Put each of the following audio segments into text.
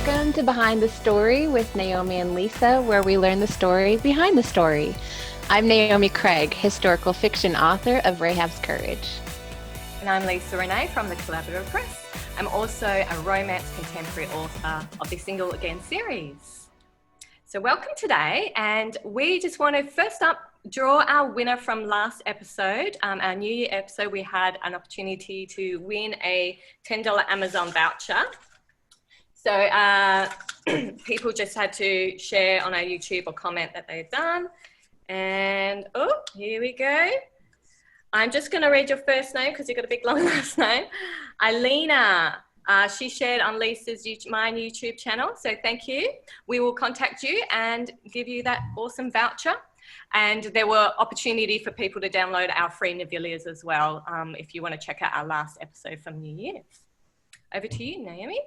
Welcome to Behind the Story with Naomi and Lisa, where we learn the story behind the story. I'm Naomi Craig, historical fiction author of Rahab's Courage. And I'm Lisa Renee from the Collaborative Press. I'm also a romance contemporary author of the Single Again series. So welcome today, and we just want to first up draw our winner from last episode. Our New Year episode, we had an opportunity to win a $10 Amazon voucher. So people just had to share on our YouTube or comment that they've done. And oh, here we go. I'm just going to read your first name because you've got a big long last name. Alina. She shared on Lisa's my YouTube channel. So thank you. We will contact you and give you that awesome voucher. And there were opportunity for people to download our free novellas as well if you want to check out our last episode from New Year's. Over to you, Naomi.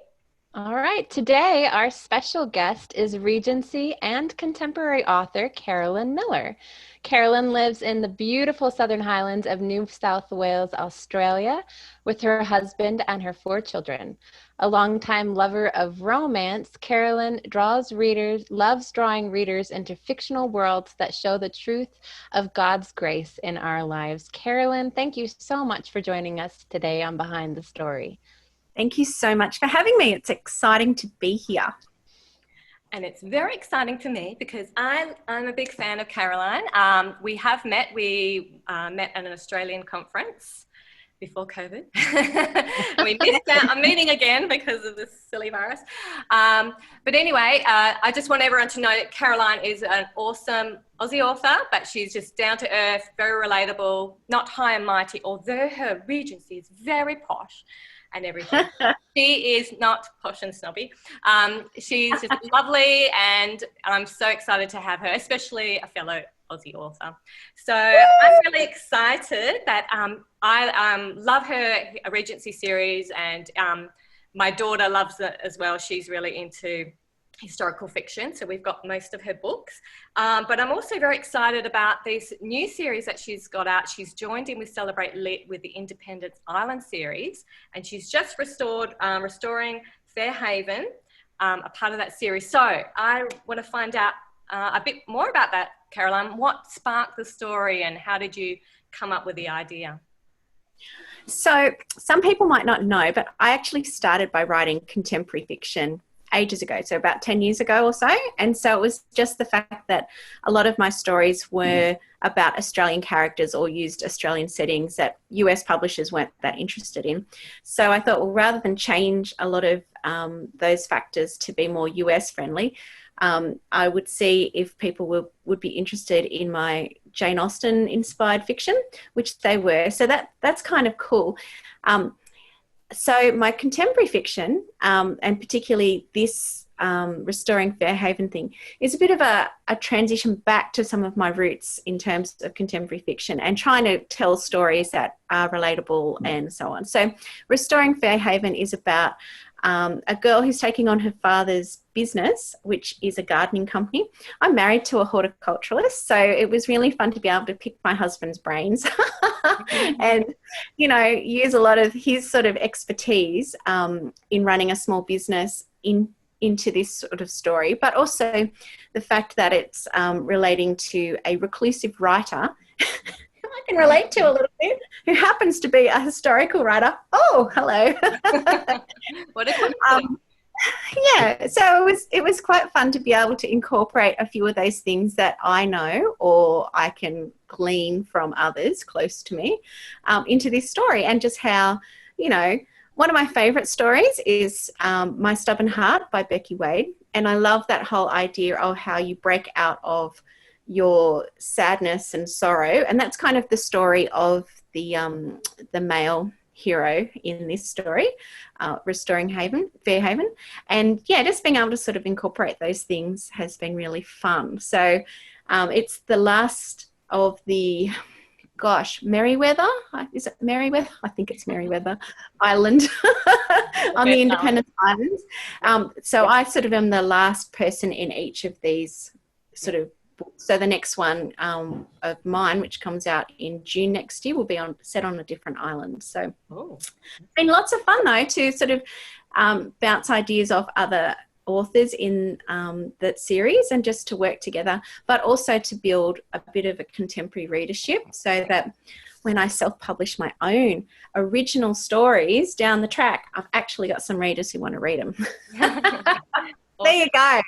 All right, today our special guest is Regency and contemporary author Carolyn Miller. Carolyn lives in the beautiful Southern Highlands of New South Wales, Australia, with her husband and her 4 children. A longtime lover of romance, Carolyn loves drawing readers into fictional worlds that show the truth of God's grace in our lives. Carolyn, thank you so much for joining us today on Behind the Story. Thank you so much for having me. It's exciting to be here. And it's very exciting to me because I'm a big fan of Caroline. We have met. We met at an Australian conference before COVID. We missed out on meeting again because of this silly virus. But anyway, I just want everyone to know that Caroline is an awesome Aussie author, but she's just down to earth, very relatable, not high and mighty, although her Regency is very posh and everything. She is not posh and snobby. She's just lovely, and I'm so excited to have her, especially a fellow Aussie author. So I'm really excited that I love her Regency series, and my daughter loves it as well. She's really into historical fiction, so we've got most of her books. But I'm also very excited about this new series that she's got out. She's joined in with Celebrate Lit with the Independence Island series, and she's just restoring Fairhaven, a part of that series. So I want to find out a bit more about that, Caroline. What sparked the story, and how did you come up with the idea? So some people might not know, but I actually started by writing contemporary fiction ages ago, so about 10 years ago or so. And so it was just the fact that a lot of my stories were about Australian characters or used Australian settings that US publishers weren't that interested in. So I thought, well, rather than change a lot of those factors to be more US friendly, I would see if people would be interested in my Jane Austen inspired fiction, which they were. So that's kind of cool. So my contemporary fiction, and particularly this Restoring Fairhaven thing, is a bit of a transition back to some of my roots in terms of contemporary fiction and trying to tell stories that are relatable and so on. So Restoring Fairhaven is about a girl who's taking on her father's business, which is a gardening company. I'm married to a horticulturalist, so it was really fun to be able to pick my husband's brains and, use a lot of his sort of expertise in running a small business into this sort of story, but also the fact that it's relating to a reclusive writer I can relate to a little bit, who happens to be a historical writer. Oh, hello. What a coincidence. Yeah, so it was quite fun to be able to incorporate a few of those things that I know or I can glean from others close to me into this story, and just how, one of my favourite stories is My Stubborn Heart by Becky Wade, and I love that whole idea of how you break out of your sadness and sorrow, and that's kind of the story of the male hero in this story, Restoring Fairhaven, and just being able to sort of incorporate those things has been really fun. So it's the last of the Merriweather, is it Merriweather? I think it's Merriweather Island on the Independence Islands. So I sort of am the last person in each of these sort of. So the next one of mine, which comes out in June next year, will be set on a different island. So it's been lots of fun, though, to sort of bounce ideas off other authors in that series, and just to work together, but also to build a bit of a contemporary readership, so that when I self-publish my own original stories down the track, I've actually got some readers who want to read them. There you go.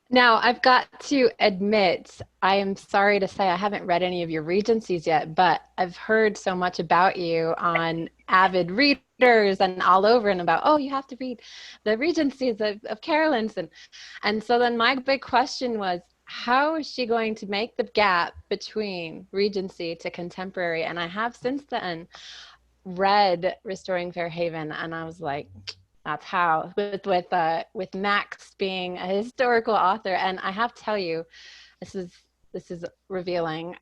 Now, I've got to admit, I am sorry to say I haven't read any of your Regencies yet, but I've heard so much about you on avid readers and all over, and about, oh, you have to read the Regencies of Carolyn's. And so then my big question was, how is she going to make the gap between Regency to contemporary? And I have since then read Restoring Fairhaven, and I was like, that's how, with Max being a historical author. And I have to tell you, this is revealing.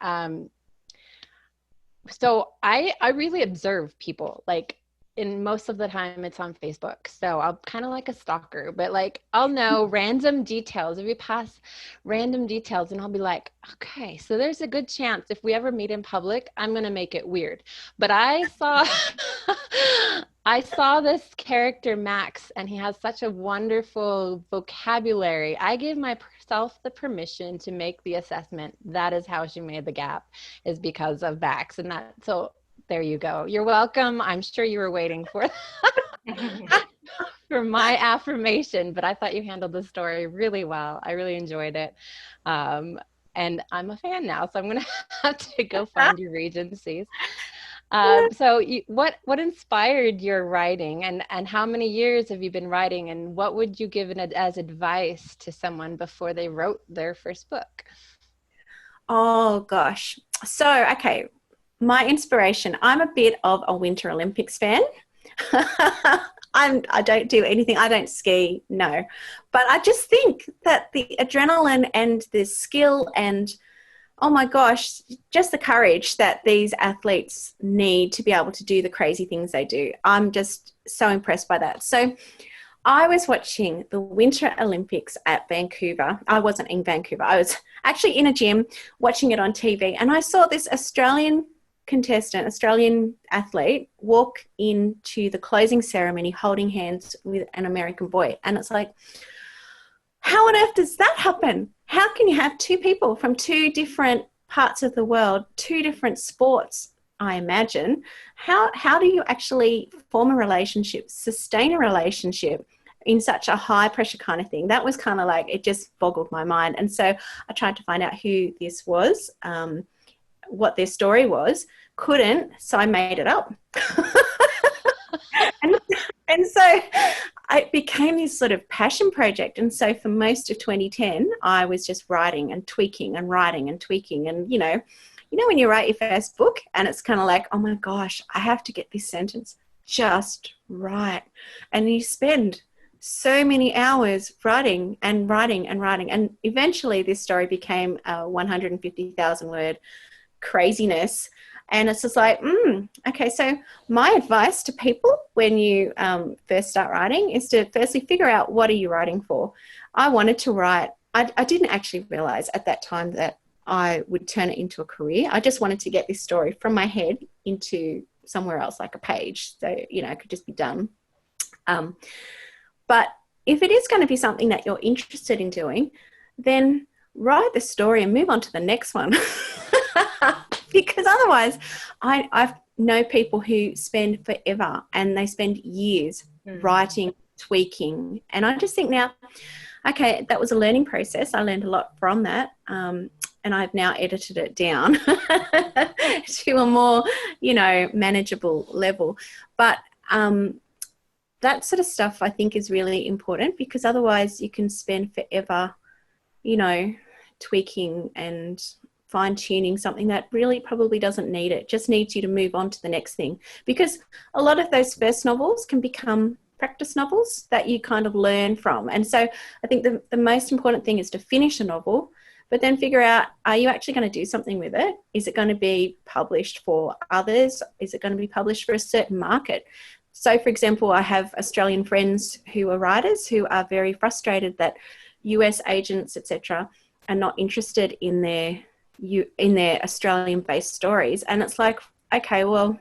So I really observe people, like, in most of the time it's on Facebook. So I'll kind of like a stalker, but like I'll know random details. If you pass random details, and I'll be like, okay, so there's a good chance if we ever meet in public, I'm going to make it weird. But I saw I saw this character Max, and he has such a wonderful vocabulary. I gave myself the permission to make the assessment. That is how she made the gap, is because of Max. And that, so there you go. You're welcome. I'm sure you were waiting for for my affirmation, but I thought you handled the story really well. I really enjoyed it. And I'm a fan now, so I'm going to have to go find your Regencies. So what inspired your writing, and how many years have you been writing, and what would you give as advice to someone before they wrote their first book? Oh, gosh. So, okay. My inspiration, I'm a bit of a Winter Olympics fan. I don't do anything. I don't ski, no. But I just think that the adrenaline and the skill and, oh my gosh, just the courage that these athletes need to be able to do the crazy things they do. I'm just so impressed by that. So I was watching the Winter Olympics at Vancouver. I wasn't in Vancouver. I was actually in a gym watching it on TV, and I saw this Australian athlete walk into the closing ceremony holding hands with an American boy. And it's like, how on earth does that happen? How can you have two people from two different parts of the world, two different sports, I imagine? How do you actually form a relationship, sustain a relationship in such a high pressure kind of thing? That was kind of like, it just boggled my mind. And so I tried to find out who this was, what their story was. Couldn't, so I made it up. and so it became this sort of passion project. And so for most of 2010, I was just writing and tweaking and writing and tweaking. And, you know when you write your first book and it's kind of like, oh my gosh, I have to get this sentence just right. And you spend so many hours writing and writing and writing. And eventually this story became a 150,000 word craziness. And it's just like, okay, so my advice to people when you first start writing is to firstly figure out, what are you writing for? I wanted to write, I didn't actually realize at that time that I would turn it into a career. I just wanted to get this story from my head into somewhere else, like a page. So, it could just be done. But if it is going to be something that you're interested in doing, then write the story and move on to the next one. Because otherwise, I know people who spend forever and they spend years writing, tweaking. And I just think now, okay, that was a learning process. I learned a lot from that. And I've now edited it down to a more, manageable level. But that sort of stuff I think is really important, because otherwise you can spend forever, tweaking and fine-tuning something that really probably doesn't need it, just needs you to move on to the next thing. Because a lot of those first novels can become practice novels that you kind of learn from. And so I think the most important thing is to finish a novel, but then figure out, are you actually going to do something with it? Is it going to be published for others? Is it going to be published for a certain market? So, for example, I have Australian friends who are writers who are very frustrated that US agents, etc., are not interested in their Australian-based stories. And it's like, okay, well,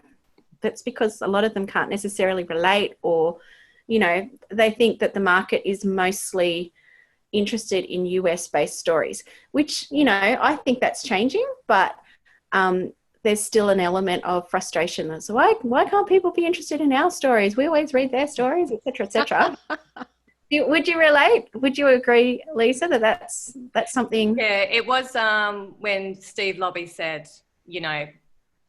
that's because a lot of them can't necessarily relate, or you know, they think that the market is mostly interested in US-based stories, which, you know, I think that's changing, but there's still an element of frustration. That's why can't people be interested in our stories? We always read their stories, etc., etc. Would you relate? Would you agree, Lisa, that that's something? Yeah, it was when Steve Lobby said, you know,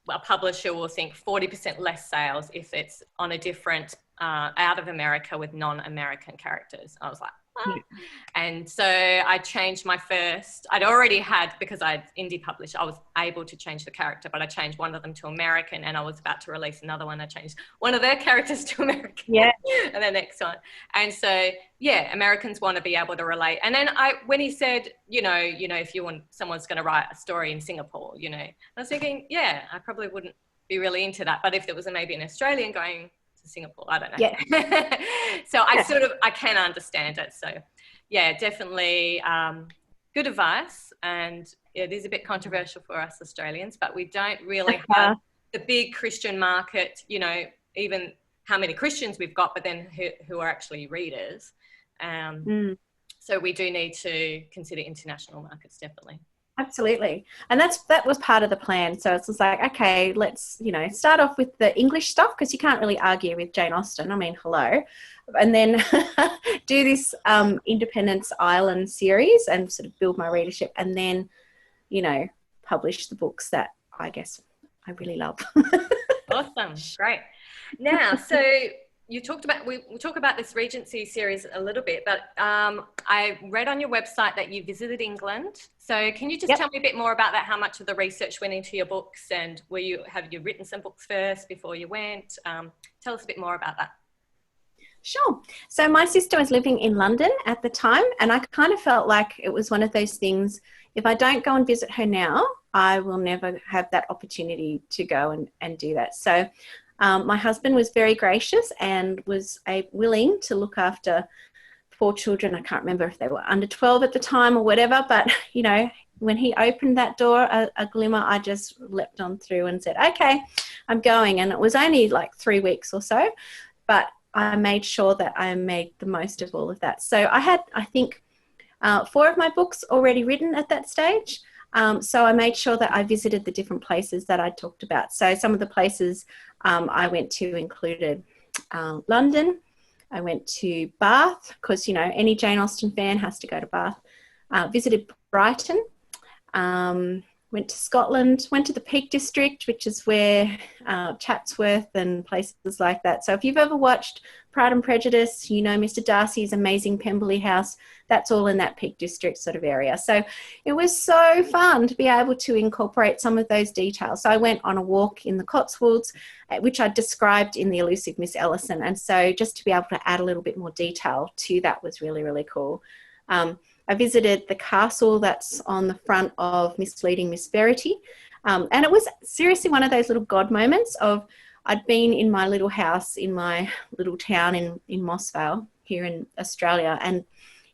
a publisher will think 40% less sales if it's on a different out of America with non-American characters. I was like, ah. And so I changed my first, I'd already had, because I'd indie published, I was able to change the character, but I changed one of them to American, and I was about to release another one. I changed one of their characters to American. Yeah. And the next one. And so, yeah, Americans want to be able to relate. And then when he said, you know, if you want, someone's going to write a story in Singapore, you know, I was thinking, yeah, I probably wouldn't be really into that. But if there was maybe an Australian going to Singapore, I don't know. Yeah. So I can understand it. So yeah, definitely good advice. And it is a bit controversial for us Australians, but we don't really have the big Christian market, you know, even how many Christians we've got, but then who are actually readers. So we do need to consider international markets, definitely. Absolutely. And that was part of the plan. So it's just like, okay, let's, you know, start off with the English stuff, because you can't really argue with Jane Austen. I mean, hello. And then do this Independence Island series and sort of build my readership, and then, you know, publish the books that I guess I really love. Awesome. Great. Now, so you talked about, we'll talk about this Regency series a little bit, but I read on your website that you visited England. So can you just tell me a bit more about that? How much of the research went into your books, and have you written some books first before you went? Tell us a bit more about that. Sure. So my sister was living in London at the time, and I kind of felt like it was one of those things, if I don't go and visit her now, I will never have that opportunity to go and do that. So my husband was very gracious and was willing to look after 4 children. I can't remember if they were under 12 at the time or whatever, but, you know, when he opened that door, a glimmer, I just leapt on through and said, okay, I'm going. And it was only like 3 weeks or so, but I made sure that I made the most of all of that. So I had, I think, 4 of my books already written at that stage. So I made sure that I visited the different places that I talked about. So some of the places I went to included London. I went to Bath, because, you know, any Jane Austen fan has to go to Bath. Visited Brighton. Went to Scotland, went to the Peak District, which is where Chatsworth and places like that. So if you've ever watched Pride and Prejudice, you know Mr. Darcy's amazing Pemberley house, that's all in that Peak District sort of area. So it was so fun to be able to incorporate some of those details. So I went on a walk in the Cotswolds, which I described in The Elusive Miss Ellison. And so just to be able to add a little bit more detail to that was really, really cool. I visited the castle that's on the front of Misleading Miss Verity. And it was seriously one of those little God moments of, I'd been in my little house in my little town in Mossvale here in Australia, and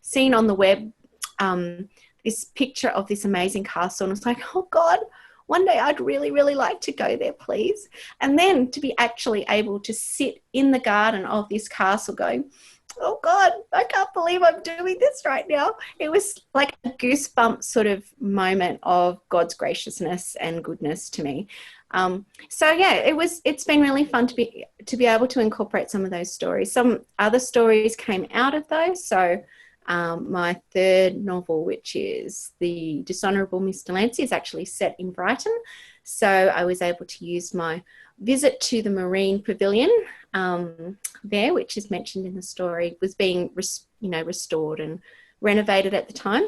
seen on the web this picture of this amazing castle. And I was like, oh God, one day I'd really, really like to go there, please. And then to be actually able to sit in the garden of this castle going, oh God, I can't believe I'm doing this right now. It was like a goosebump sort of moment of God's graciousness and goodness to me. So yeah, it's been really fun to be able to incorporate some of those stories. Some other stories came out of those. So my 3rd novel, which is The Dishonourable Miss Delancey, is actually set in Brighton. So I was able to use my visit to the Marine Pavilion there, which is mentioned in the story, was being restored and renovated at the time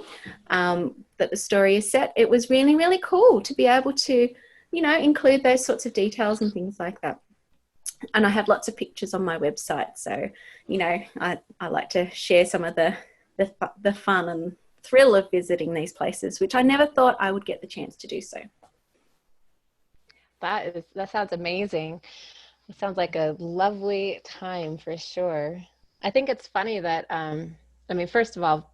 that the story is set. It was really, really cool to be able to, you know, include those sorts of details and things like that. And I have lots of pictures on my website. So, you know, I like to share some of the fun and thrill of visiting these places, which I never thought I would get the chance to do so. That sounds amazing. It sounds like a lovely time for sure. I think it's funny that, first of all,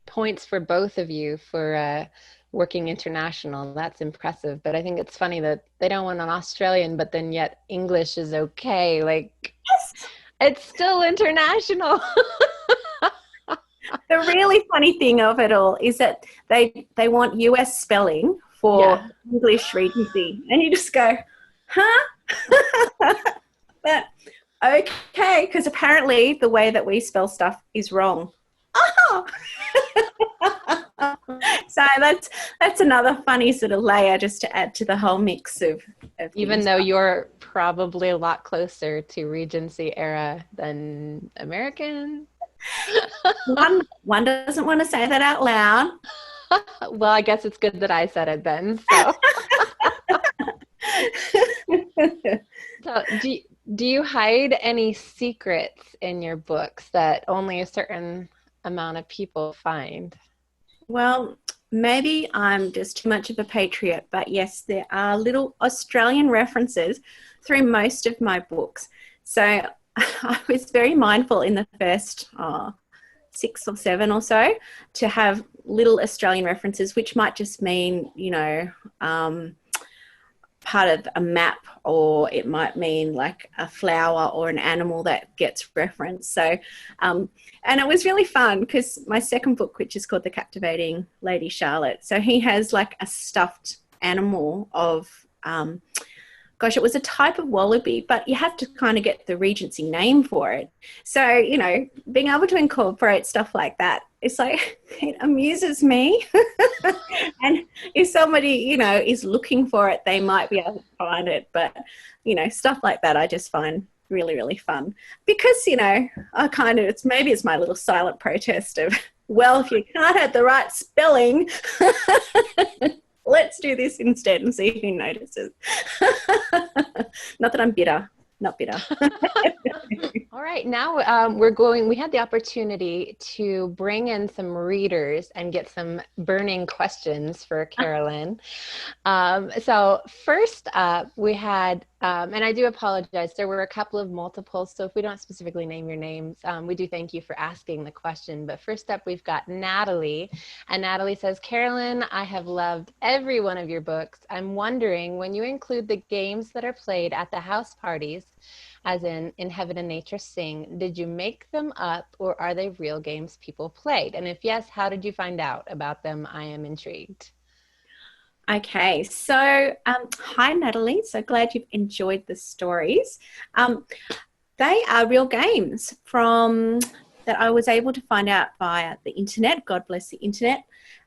points for both of you for working international. That's impressive. But I think it's funny that they don't want an Australian, but then yet English is okay. Like, yes. It's still international. The really funny thing of it all is that they want US spelling for Yeah. English Regency. And you just go, huh? But okay, because apparently the way that we spell stuff is wrong. Oh! So that's another funny sort of layer just to add to the whole mix of Even things. though you're probably a lot closer to Regency era than American. One doesn't want to say that out loud. Well, I guess it's good that I said it then. So, so do you hide any secrets in your books that only a certain amount of people find? Well, maybe I'm just too much of a patriot, but yes, there are little Australian references through most of my books. So I was very mindful in the first 6 or 7 or so to have little Australian references, which might just mean, part of a map, or it might mean like a flower or an animal that gets referenced. So, and it was really fun because my second book, which is called The Captivating Lady Charlotte, so he has like a stuffed animal of, gosh, it was a type of wallaby, but you have to kind of get the Regency name for it. So, being able to incorporate stuff like that, it's like, it amuses me. And if somebody, is looking for it, they might be able to find it. But, stuff like that I just find really, really fun because, it's my little silent protest of, well, if you can't have the right spelling, let's do this instead and see who notices. Not that I'm bitter, not bitter. All right, now we had the opportunity to bring in some readers and get some burning questions for Carolyn. So first up, we had, and I do apologize, there were a couple of multiples, so if we don't specifically name your names, we do thank you for asking the question. But first up, we've got Natalie, and Natalie says, Carolyn, I have loved every one of your books. I'm wondering, when you include the games that are played at the house parties, as in Heaven and Nature Sing, did you make them up or are they real games people played? And if yes, how did you find out about them? I am intrigued. Okay, so hi Natalie, so glad you've enjoyed the stories. They are real games that I was able to find out via the internet. God bless the internet.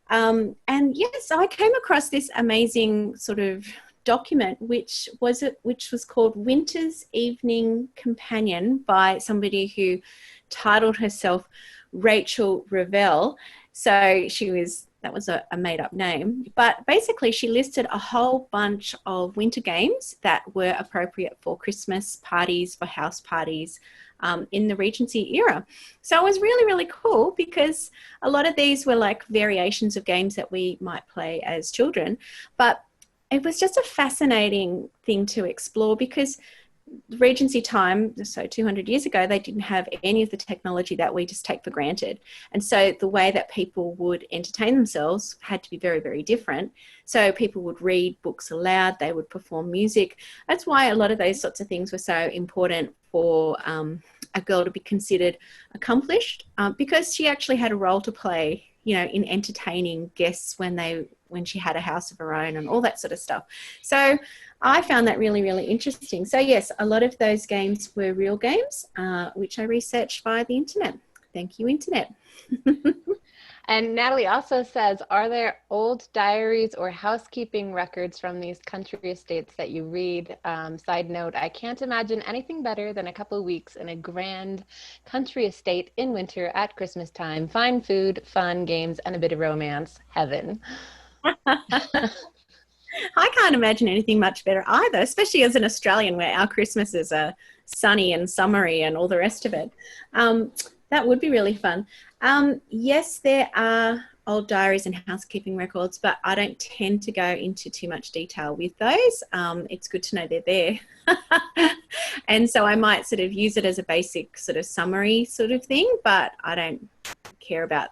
And yes, I came across this amazing sort of document which was called Winter's Evening Companion by somebody who titled herself Rachel Revell. So that was a made-up name, but basically she listed a whole bunch of winter games that were appropriate for Christmas parties, for house parties, in the Regency era. So it was really, really cool because a lot of these were like variations of games that we might play as children, but it was just a fascinating thing to explore because Regency time, so 200 years ago, they didn't have any of the technology that we just take for granted. And so the way that people would entertain themselves had to be very, very different. So people would read books aloud, they would perform music. That's why a lot of those sorts of things were so important for a girl to be considered accomplished, because she actually had a role to play, in entertaining guests when she had a house of her own and all that sort of stuff. So I found that really, really interesting. So yes, a lot of those games were real games, which I researched via the internet. Thank you, internet. And Natalie also says, are there old diaries or housekeeping records from these country estates that you read? Side note, I can't imagine anything better than a couple of weeks in a grand country estate in winter at Christmas time. Fine food, fun games, and a bit of romance. Heaven. I can't imagine anything much better either, especially as an Australian where our Christmases are sunny and summery and all the rest of it. That would be really fun. Yes, there are old diaries and housekeeping records, but I don't tend to go into too much detail with those. It's good to know they're there. And so I might sort of use it as a basic sort of summary sort of thing, but I don't care about,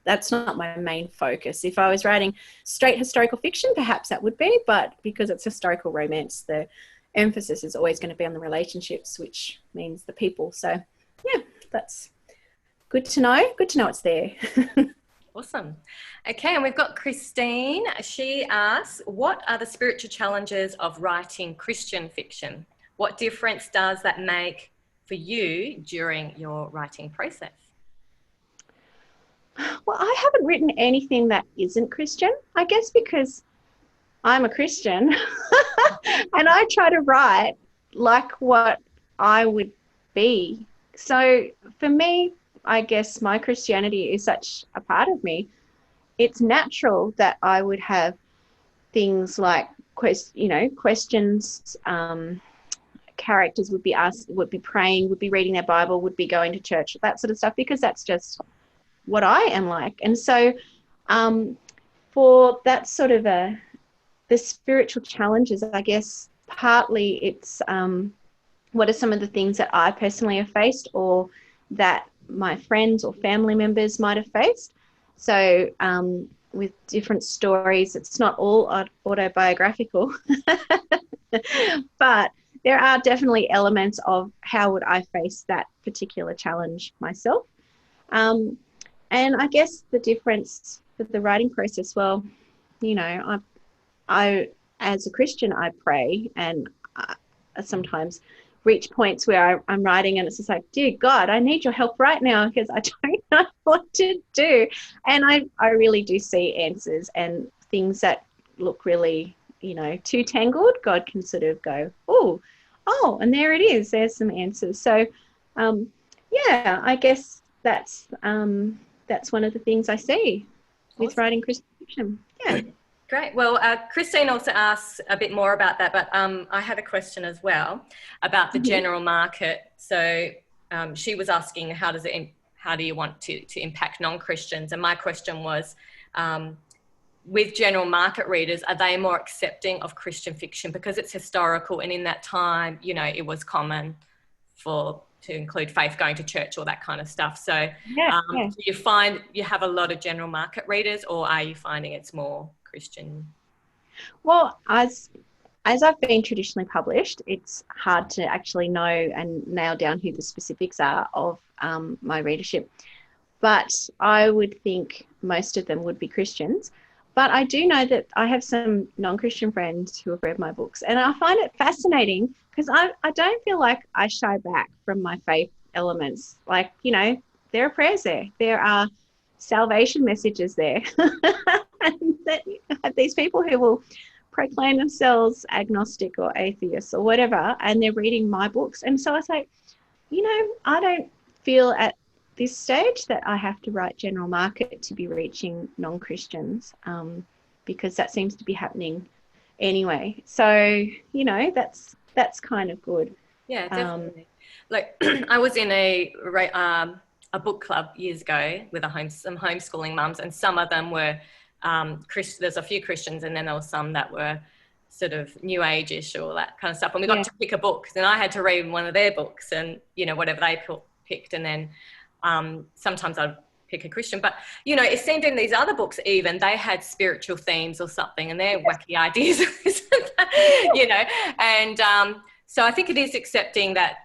that's not my main focus. If I was writing straight historical fiction, perhaps that would be, but because it's historical romance, the emphasis is always going to be on the relationships, which means the people. So yeah, that's good to know. Good to know it's there. Awesome. Okay, and we've got Christine. She asks, what are the spiritual challenges of writing Christian fiction? What difference does that make for you during your writing process? Well, I haven't written anything that isn't Christian, I guess because I'm a Christian and I try to write like what I would be. So for me, I guess my Christianity is such a part of me. It's natural that I would have things like, questions, characters would be asked, would be praying, would be reading their Bible, would be going to church, that sort of stuff, because that's just what I am like. And so for that sort of the spiritual challenges, I guess partly it's what are some of the things that I personally have faced or that my friends or family members might have faced. So with different stories, it's not all autobiographical, but there are definitely elements of how would I face that particular challenge myself. And I guess the difference with the writing process, well, I as a Christian, I pray, and I sometimes reach points where I'm writing and it's just like, dear God, I need your help right now because I don't know what to do. And I really do see answers and things that look really, too tangled. God can sort of go, oh, and there it is. There's some answers. So, yeah, I guess that's one of the things I see with writing Christian fiction. Yeah. Great. Well, Christine also asks a bit more about that, but I had a question as well about the general market. So she was asking, how do you want to impact non-Christians? And my question was, with general market readers, are they more accepting of Christian fiction because it's historical, and in that time, it was common to include faith, going to church, all that kind of stuff. So do you find you have a lot of general market readers, or are you finding it's more Christian? Well, as I've been traditionally published, it's hard to actually know and nail down who the specifics are of my readership. But I would think most of them would be Christians. But I do know that I have some non-Christian friends who have read my books, and I find it fascinating because I don't feel like I shy back from my faith elements. Like, there are prayers there. There are salvation messages there. And that you have these people who will proclaim themselves agnostic or atheists or whatever, and they're reading my books. And so I say, I don't feel at this stage that I have to write general market to be reaching non-Christians, because that seems to be happening anyway. So, that's kind of good. Yeah, definitely. I was in a book club years ago with some homeschooling mums, and some of them were there's a few Christians, and then there were some that were sort of new age-ish or that kind of stuff. And we got to pick a book, and I had to read one of their books, and whatever they picked, and then sometimes I'd pick a Christian. But it seemed in these other books even they had spiritual themes or something, and they're wacky ideas, And so I think it is accepting that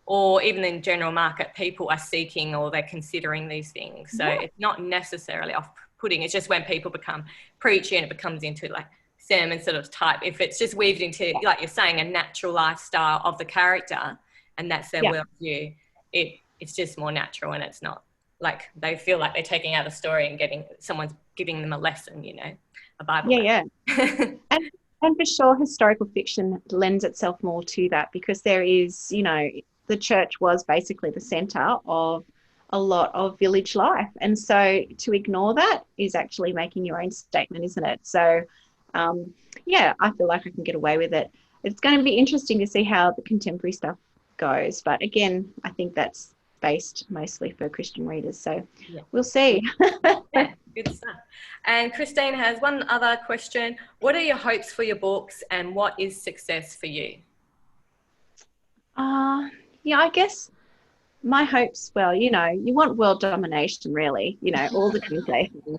or even in general market, people are seeking or they're considering these things. So it's not necessarily off-putting. It's just when people become preachy and it becomes into like sermon sort of type. If it's just weaved into, like you're saying, a natural lifestyle of the character, and that's their worldview, it's just more natural, and it's not like they feel like they're taking out a story and someone's giving them a lesson, a Bible. Yeah. And for sure, historical fiction lends itself more to that, because there is, the church was basically the centre of a lot of village life. And so to ignore that is actually making your own statement, isn't it? So, I feel like I can get away with it. It's going to be interesting to see how the contemporary stuff goes. But again, I think that's based mostly for Christian readers. So we'll see. Yeah, good stuff. And Christine has one other question. What are your hopes for your books, and what is success for you? I guess my hopes, well, you want world domination, really, all the translations,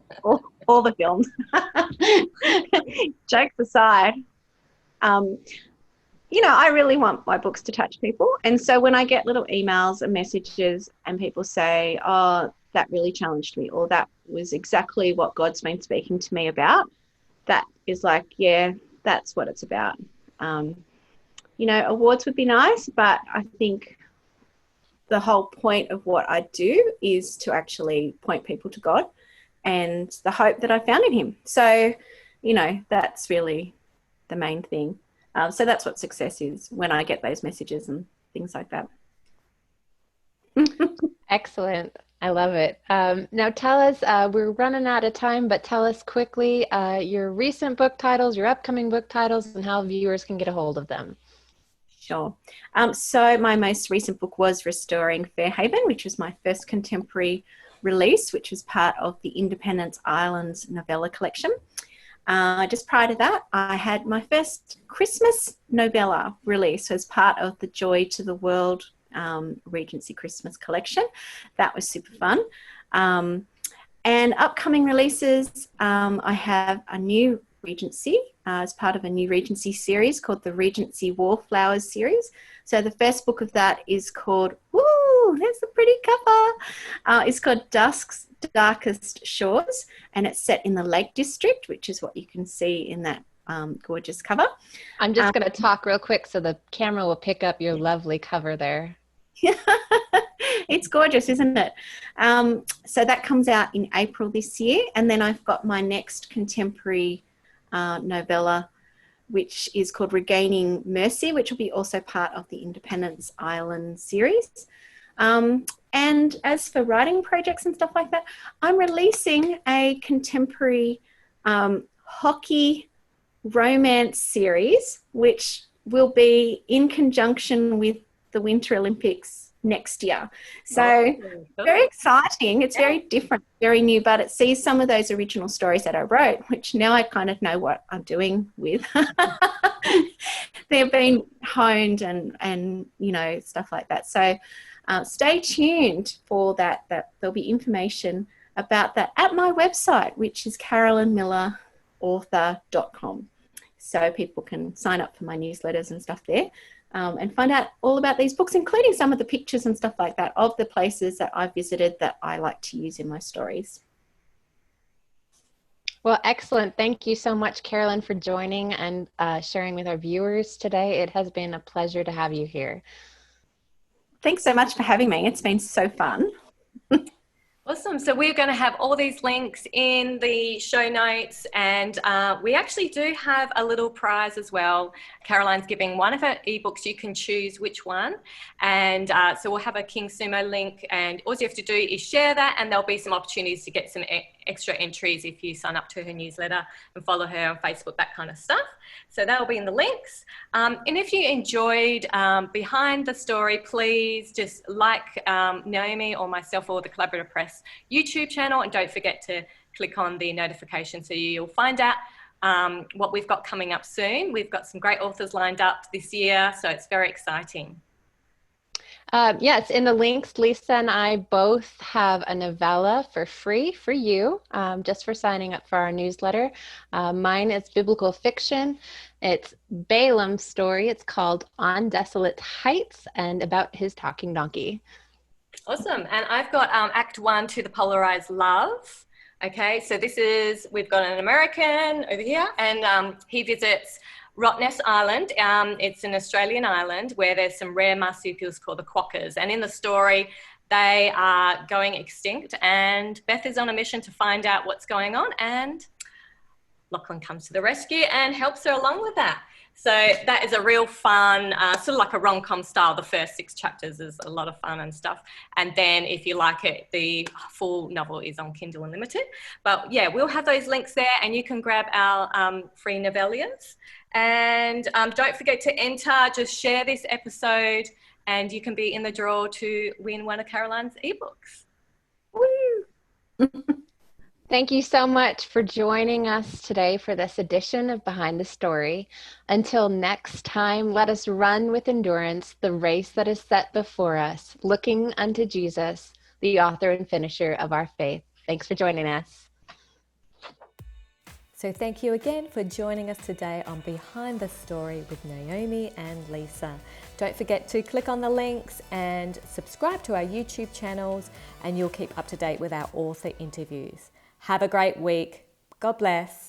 all the films. Jokes aside, I really want my books to touch people. And so when I get little emails and messages and people say, oh, that really challenged me, or that was exactly what God's been speaking to me about, that is like, yeah, that's what it's about. Awards would be nice, but I think the whole point of what I do is to actually point people to God and the hope that I found in him. So, that's really the main thing. So that's what success is, when I get those messages and things like that. Excellent. I love it. Now tell us, we're running out of time, but tell us quickly your recent book titles, your upcoming book titles, and how viewers can get a hold of them. Sure. So my most recent book was Restoring Fairhaven, which was my first contemporary release, which was part of the Independence Islands novella collection. Just prior to that, I had my first Christmas novella release as part of the Joy to the World Regency Christmas collection. That was super fun. And upcoming releases, I have a new Regency as part of a new Regency series called the Regency Wallflowers series. So the first book of that is called, woo, there's a pretty cover. It's called Dusk's Darkest Shores, and it's set in the Lake District, which is what you can see in that gorgeous cover. I'm just going to talk real quick so the camera will pick up your lovely cover there. It's gorgeous, isn't it? So that comes out in April this year, and then I've got my next contemporary novella, which is called Regaining Mercy, which will be also part of the Independence Island series. And as for writing projects and stuff like that, I'm releasing a contemporary hockey romance series, which will be in conjunction with the Winter Olympics next year. So very exciting. It's very different, very new, but it sees some of those original stories that I wrote, which now I kind of know what I'm doing with. They've been honed and stuff like that. So stay tuned for that. There'll be information about that at my website, which is carolynmillerauthor.com. So people can sign up for my newsletters and stuff there. And find out all about these books, including some of the pictures and stuff like that of the places that I've visited that I like to use in my stories. Well, excellent. Thank you so much, Carolyn, for joining and sharing with our viewers today. It has been a pleasure to have you here. Thanks so much for having me. It's been so fun. Awesome. So we're going to have all these links in the show notes, and we actually do have a little prize as well. Caroline's giving one of her ebooks. You can choose which one. And so we'll have a King Sumo link, and all you have to do is share that, and there'll be some opportunities to get some extra entries if you sign up to her newsletter and follow her on Facebook, that kind of stuff. So that'll be in the links. And if you enjoyed Behind the Story, please just like Naomi or myself or the Collaborative Press YouTube channel, and don't forget to click on the notification so you'll find out what we've got coming up soon. We've got some great authors lined up this year, so it's very exciting. Yes, in the links, Lisa and I both have a novella for free for you, just for signing up for our newsletter. Mine is biblical fiction. It's Balaam's story. It's called On Desolate Heights, and about his talking donkey. Awesome. And I've got Act 1, To the Polarized Love. Okay, so we've got an American over here, and he visits Rottnest Island. It's an Australian island where there's some rare marsupials called the quokkas. And in the story, they are going extinct, and Beth is on a mission to find out what's going on, and Lachlan comes to the rescue and helps her along with that. So that is a real fun, sort of like a rom-com style. The first 6 chapters is a lot of fun and stuff. And then if you like it, the full novel is on Kindle Unlimited. But yeah, we'll have those links there, and you can grab our free novellas. And don't forget to enter, just share this episode, and you can be in the draw to win one of Caroline's ebooks. Woo! Thank you so much for joining us today for this edition of Behind the Story. Until next time, let us run with endurance the race that is set before us, looking unto Jesus, the author and finisher of our faith. Thanks for joining us. So thank you again for joining us today on Behind the Story with Naomi and Lisa. Don't forget to click on the links and subscribe to our YouTube channels, and you'll keep up to date with our author interviews. Have a great week. God bless.